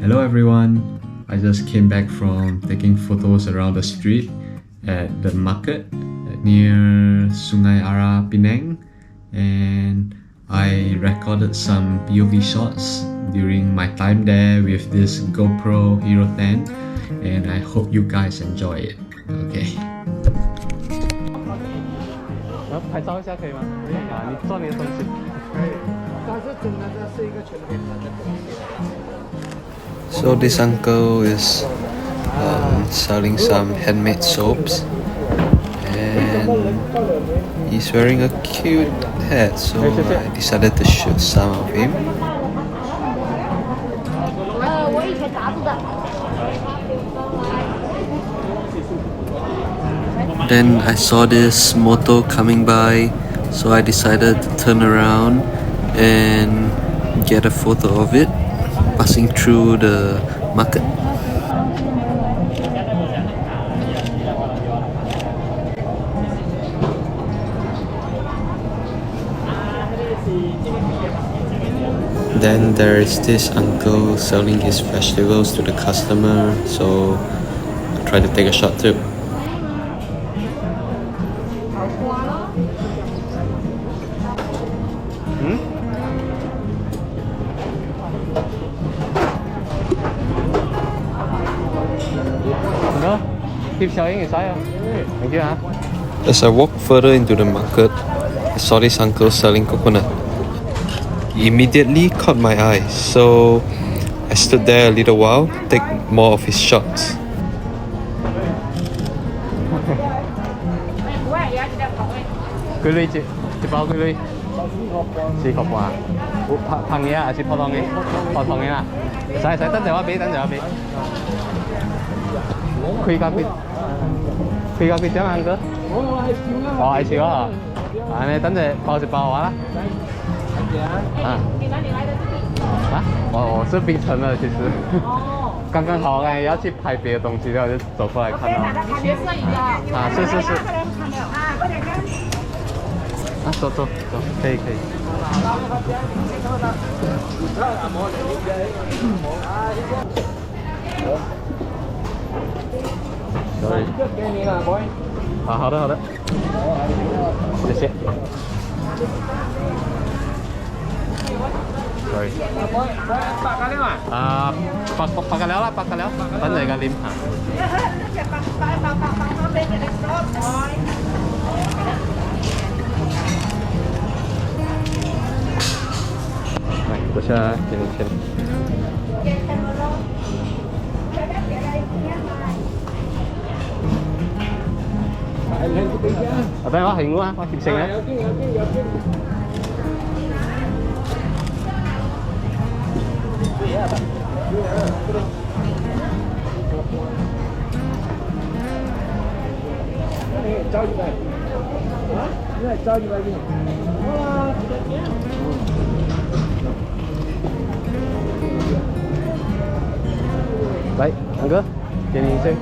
Hello everyone, I just came back from taking photos around the street at the market near Sungai Ara, Penang, and I recorded some POV shots during my time there with this GoPro Hero 10, and I hope you guys enjoy it. Okay. 拍照一下可以吗？你做你的东西。可以，但是真的这是一个全天然的东西。So this uncle is selling some handmade soaps, and he's wearing a cute hat, so I decided to shoot some of him. Then I saw this motor coming by, so I decided to turn around and get a photo of it passing through the market. Then there is this uncle selling his vegetables to the customer, so I tried to take a shot too. Keep showing inside. Thank you. As I walked further into the market, I saw this uncle selling coconut. He immediately caught my eye, so I stood there a little while to take more of his shots. Quy ly chị bao quy ly. Chị khóc quá. Thằng nghe à, chị phô thằng nghe. Phô thằng nghe à. Sai đánh giờ bị. Khuy ca khuy tiếng Anh cơ. Ai chịu à? Này đánh giờ bao giờ bao quá. 我是槟城的，其实刚刚好哎，要去拍别的东西，然后就走过来看到。是。走，可以。Sorry。好的，谢谢。Sorry. Pagkalaw lah, pandai ka lim. Này, tôi sẽ trên. Ở đây có hình quá, có hình xinh đấy. Đấy, ăn cơm, tiền nhìn xem.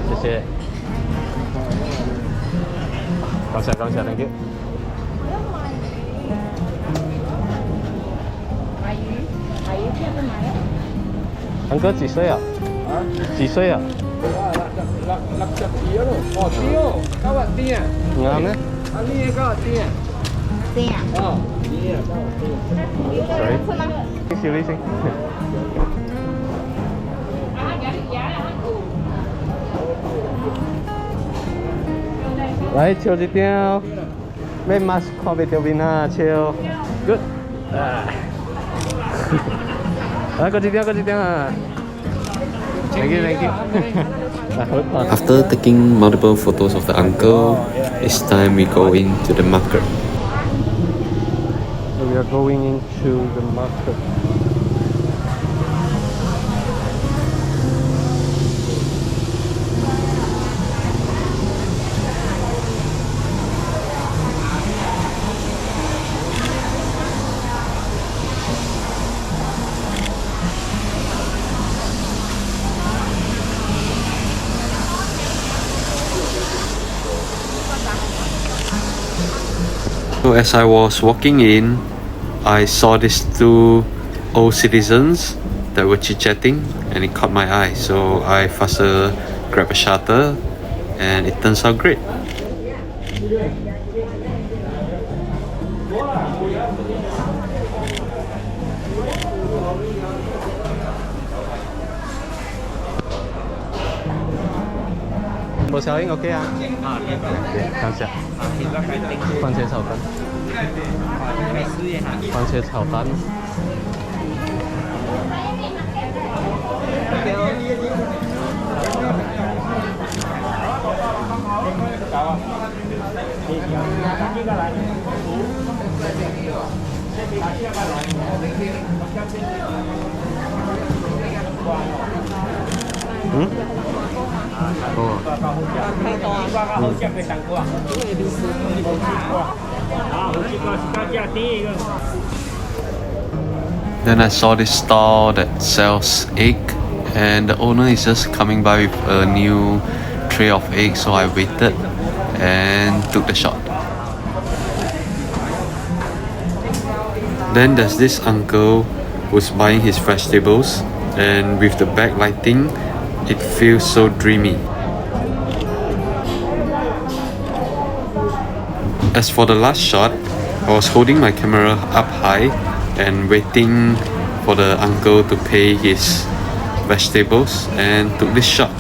谢谢. Cảm ơn, thank you. Anh có 几岁啊？几岁啊？60啱咩？少啲先。來，笑一條，咩 mask 看袂到面啊？笑 ，good。嗰隻條啊。Thank you. After taking multiple photos of the uncle, it's time we go into the market. We are going into the market. So as I was walking in, I saw these two old citizens that were chit-chatting and it caught my eye, so I faster grabbed a shutter and it turns out great. Một小影 OK 啊？看一下。番茄炒蛋。番茄炒蛋。嗯？哦。Then I saw this stall that sells egg, and the owner is just coming by with a new tray of eggs, so I waited and took the shot. Then there's this uncle who's buying his vegetables, and with the backlighting, it feels so dreamy. As for the last shot, I was holding my camera up high and waiting for the uncle to pay his vegetables and took this shot.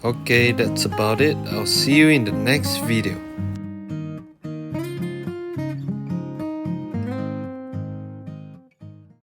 Okay, that's about it. I'll see you in the next video.